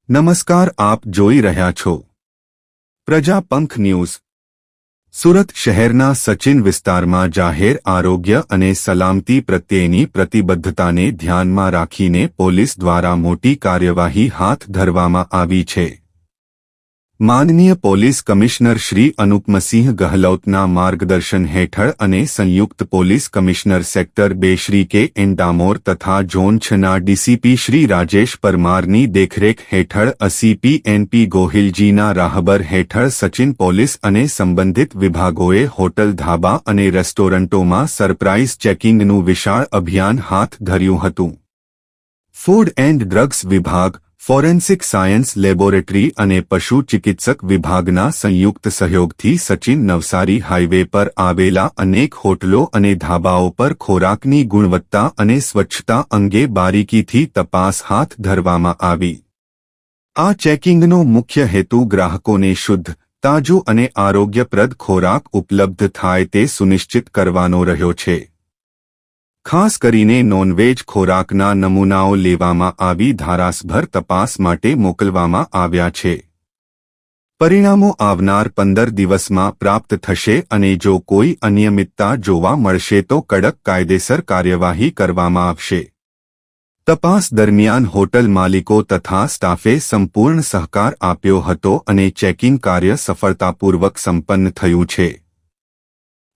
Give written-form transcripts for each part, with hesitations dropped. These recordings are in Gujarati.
નમસ્કાર, આપ જોઈ રહ્યા છો પ્રજાપંખ ન્યૂઝ। સુરત શહેરના સચિન વિસ્તારમાં જાહેર આરોગ્ય અને સલામતી પ્રત્યેની પ્રતિબદ્ધતાને ધ્યાનમાં રાખીને પોલીસ દ્વારા મોટી કાર્યવાહી હાથ ધરવામાં આવી છે। માનનીય પોલીસ કમિશનર શ્રી અનુપમસિંહ ગહલોતના માર્ગદર્શન હેઠળ અને સંયુક્ત પોલીસ કમિશનર સેક્ટર 2 શ્રી કે એન ડામોર તથા ઝોન 6ના ડીસીપી શ્રી રાજેશ પરમારની દેખરેખ હેઠળ એસીપી એનપી ગોહિલજીના રાહબર હેઠળ સચિન પોલીસ અને સંબંધિત વિભાગોએ હોટલ, ધાબા અને રેસ્ટોરન્ટોમાં સરપ્રાઇઝ ચેકિંગનું વિશાળ અભિયાન હાથ ધર્યું હતું। ફૂડ એન્ડ ડ્રગ્સ વિભાગ, ફોરેન્સિક સાયન્સ લેબોરેટરી અને પશુ ચિકિત્સક વિભાગના સંયુક્ત સહયોગથી સચિન નવસારી હાઇવે પર આવેલા અનેક હોટલો અને ધાબાઓ પર ખોરાકની ગુણવત્તા અને સ્વચ્છતા અંગે બારીકીથી તપાસ હાથ ધરવામાં આવી। આ ચેકિંગનો મુખ્ય હેતુ ગ્રાહકોને શુદ્ધ, તાજું અને આરોગ્યપ્રદ ખોરાક ઉપલબ્ધ થાય તે સુનિશ્ચિત કરવાનો રહ્યો છે। ખાસ કરીને નોનવેજ ખોરાકના નમૂનાઓ લેવામાં આવી ધારાસભર તપાસ માટે મોકલવામાં આવ્યા છે। પરિણામો આવનાર 15 દિવસમાં પ્રાપ્ત થશે અને જો કોઈ અનિયમિતતા જોવા મળશે તો કડક કાયદેસર કાર્યવાહી કરવામાં આવશે। તપાસ દરમિયાન હોટલ માલિકો તથા સ્ટાફે સંપૂર્ણ સહકાર આપ્યો હતો અને ચેકિંગ કાર્ય સફળતાપૂર્વક સંપન્ન થયું છે।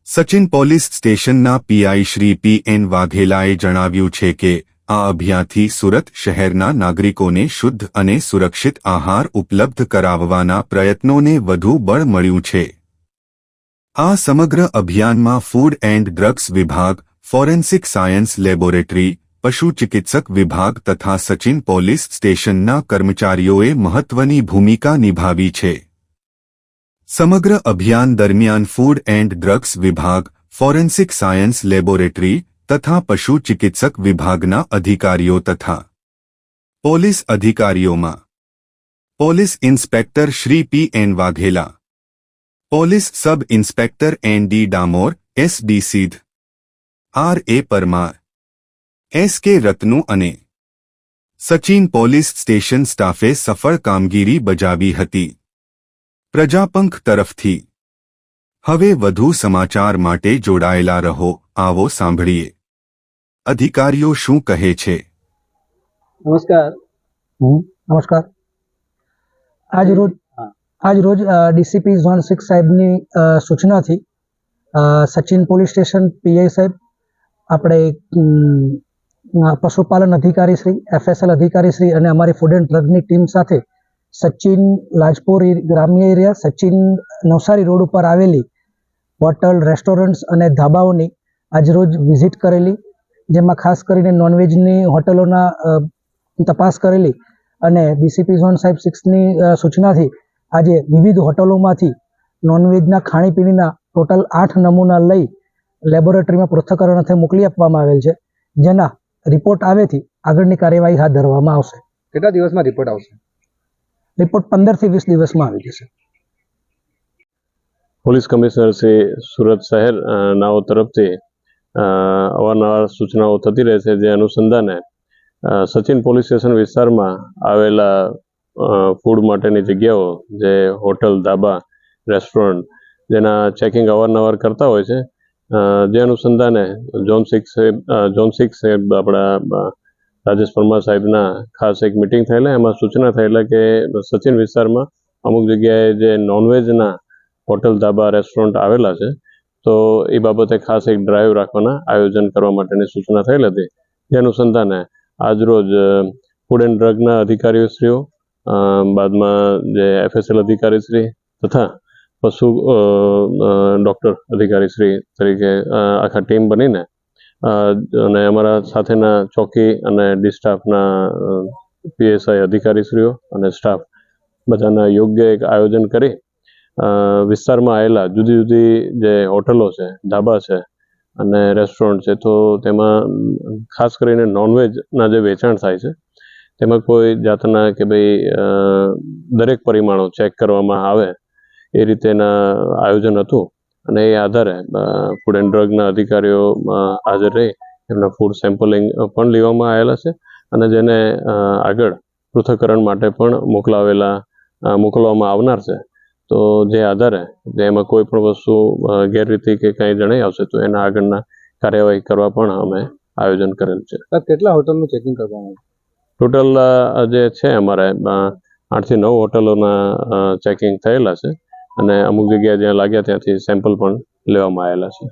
સચિન પોલીસ સ્ટેશનના પીઆઈ શ્રી પી.એન. વાઘેલાએ જણાવ્યું છે કે આ અભિયાનથી સુરત શહેરના નાગરિકોને શુદ્ધ અને સુરક્ષિત આહાર ઉપલબ્ધ કરાવવાના પ્રયત્નોને વધુ બળ મળ્યું છે। આ સમગ્ર અભિયાનમાં ફૂડ એન્ડ ડ્રગ્સ વિભાગ, ફોરેન્સિક સાયન્સ લેબોરેટરી, પશુ ચિકિત્સક વિભાગ તથા સચિન પોલીસ સ્ટેશનના કર્મચારીઓએ મહત્વની ભૂમિકા નિભાવી છે। સમગ્ર અભિયાન દરમિયાન ફૂડ એન્ડ ડ્રગ્સ વિભાગ, ફોરેન્સિક સાયન્સ લેબોરેટરી તથા પશુ ચિકિત્સક વિભાગના અધિકારીઓ તથા પોલીસ અધિકારીઓમાં police inspector Shri P N. Vaghela, police sub inspector N D. Damor, S D. Siddh, R A. Parmar, એસ.કે. રત્નુ અને સચિન પોલીસ સ્ટેશન સ્ટાફે સફળ કામગીરી બજાવી હતી। પ્રજાપંખ તરફથી હવે વધુ સમાચાર માટે જોડાયેલા રહો। આવો સાંભળીએ અધિકારીઓ શું કહે છે। નમસ્કાર। આજ રોજ ડીસીપી ઝોન 6 સાહેબની સૂચનાથી સચિન પોલીસ સ્ટેશન પીઆઈ સાહેબ, આપણે પશુપાલન અધિકારી શ્રી, એફએસએલ અધિકારી શ્રી અને અમારી ફૂડ એન્ડ ડ્રગની ટીમ સાથે સચિન લાજપોર ગ્રામ્ય એરિયા, સચિન નવસારી રોડ ઉપર આવેલી હોટલ, રેસ્ટોરન્ટ્સ અને ધાબાઓની આજરોજ વિઝિટ કરેલી, જેમાં ખાસ કરીને નોનવેજની હોટલોના તપાસ કરેલી અને ડીસીપી ઝોન સાહેબ 6ની સૂચનાથી આજે વિવિધ હોટલોમાંથી નોનવેજના ખાણીપીણીના ટોટલ 8 નમૂના લઈ લેબોરેટરીમાં પૃથ્થકરણ અર્થે મોકલી આપવામાં આવેલ છે, જેના રિપોર્ટ આવેથી આગળની કાર્યવાહી હાથ ધરવામાં આવશે। કેટલા દિવસમાં રિપોર્ટ આવશે? રિપોર્ટ 15 થી 20 દિવસમાં આવી જશે। પોલીસ કમિશનર શ્રી સુરત શહેર નાઓ તરફથી અવારનવાર સૂચનાઓ થતી રહે છે, જે અનુસંધાને સચિન પોલીસ સ્ટેશન વિસ્તારમાં આવેલા ફૂડ માટેની જગ્યાઓ, જે હોટલ, ધાબા, રેસ્ટોરન્ટ, જેના ચેકિંગ અવારનવાર કરતા હોય છે, જે અનુસંધાને ઝોન 6 આપણા રાજેશ પરમાર સાહેબના ખાસ એક મિટિંગ થયેલા। એમાં સૂચના થયેલા કે સચિન વિસ્તારમાં અમુક જગ્યાએ જે નોનવેજના હોટલ, ધાબા, રેસ્ટોરન્ટ આવેલા છે, તો એ બાબતે ખાસ એક ડ્રાઈવ રાખવાના આયોજન કરવા માટેની સૂચના થયેલ હતી। જે અનુસંધાને આજરોજ ફૂડ એન્ડ ડ્રગના અધિકારીશ્રીઓ, બાદમાં જે એફએસએલ અધિકારીશ્રી તથા પશુ ડૉક્ટર અધિકારીશ્રી તરીકે આખા ટીમ બનીને અને અમારા સાથેના ચોકી અને ડી સ્ટાફના પીએસઆઈ અધિકારીશ્રીઓ અને સ્ટાફ બધાના યોગ્ય એક આયોજન કરી વિસ્તારમાં આવેલા જુદી જુદી જે હોટલો છે, ધાબા છે અને રેસ્ટોરન્ટ છે, તો તેમાં ખાસ કરીને નોનવેજના જે વેચાણ થાય છે તેમાં કોઈ જાતના કે ભાઈ દરેક પરિમાણો ચેક કરવામાં આવે એ રીતેના આયોજન હતું અને એ આધારે ફૂડ એન્ડ ડ્રગના અધિકારીઓ હાજર રહી એમના ફૂડ સેમ્પલિંગ પણ લેવામાં આવેલા છે અને જેને આગળ પૃથ્થકરણ માટે પણ મોકલવામાં આવનાર છે. તો જે આધારે એમાં કોઈ પણ વસ્તુ ગેરરીતિ કે કંઈ જણાઈ આવશે તો એના આગળના કાર્યવાહી કરવા પણ અમે આયોજન કરેલ છે. કેટલા હોટલનું ચેકિંગ કરવામાં ટોટલ જે છે અમારે 8 થી 9 હોટલોના ચેકિંગ થયેલા છે અને અમુક જગ્યાએ જ્યાં લાગ્યા ત્યાંથી સેમ્પલ પણ લેવામાં આવેલા છે.